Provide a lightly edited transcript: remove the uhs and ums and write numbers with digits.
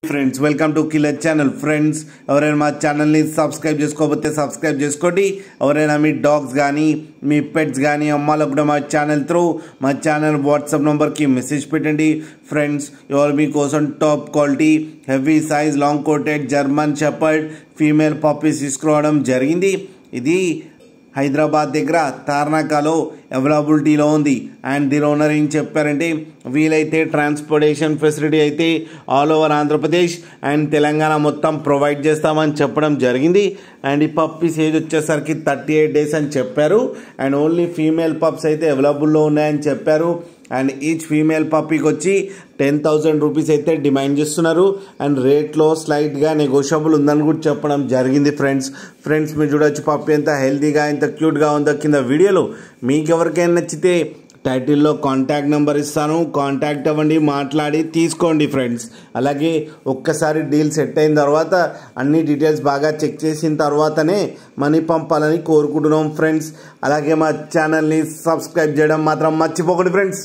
Friends welcome to killer channel. Friends ఎవరైనా మా ఛానల్ని సబ్స్క్రైబ్ చేసుకోకపోతే సబ్స్క్రైబ్ చేసుకోండి. ఎవరైనా మీ డాగ్స్ కానీ మీ పెట్స్ కానీ అమ్మాలకు కూడా మా ఛానల్ త్రూ మా ఛానల్ వాట్సాప్ నెంబర్కి మెసేజ్ పెట్టండి. ఫ్రెండ్స్ ఇవాళ మీకోసం top quality heavy size long coated German shepherd female puppies తీసుకురావడం జరిగింది. ఇది హైదరాబాద్ దగ్గర తార్నాకాలో అవైలబిలిటీలో ఉంది. అండ్ దీని ఓనర్ ఏం చెప్పారంటే వీలైతే ట్రాన్స్పోర్టేషన్ ఫెసిలిటీ అయితే all over Andhra Pradesh and Telangana మొత్తం ప్రొవైడ్ చేస్తామని చెప్పడం జరిగింది. అండ్ ఈ పప్పీస్ ఏజ్ వచ్చేసరికి 38 days అని చెప్పారు. అండ్ ఓన్లీ ఫీమేల్ పప్స్ అయితే అవైలబుల్లో ఉన్నాయని చెప్పారు. అండ్ ఈచ్ ఫీమేల్ పప్పీకి వచ్చి 10,000 రూపీస్ అయితే డిమాండ్ చేస్తున్నారు. అండ్ రేట్లో స్లైట్గా నెగోషియబుల్ ఉందని కూడా చెప్పడం జరిగింది. ఫ్రెండ్స్ మీరు చూడొచ్చు పప్పీ ఎంత హెల్తీగా ఎంత క్యూట్గా ఉందో కింద వీడియోలో. మీకు ఎవరికైనా నచ్చితే టైటిల్లో కాంటాక్ట్ నెంబర్ ఇస్తాను, కాంటాక్ట్ అవ్వండి, మాట్లాడి తీసుకోండి ఫ్రెండ్స్. అలాగే ఒక్కసారి డీల్ సెట్ అయిన తర్వాత అన్ని డీటెయిల్స్ బాగా చెక్ చేసిన తర్వాతనే మనీ పంపాలని కోరుకుంటున్నాం ఫ్రెండ్స్. అలాగే మా ఛానల్ని సబ్స్క్రైబ్ చేయడం మాత్రం మర్చిపోకండి ఫ్రెండ్స్.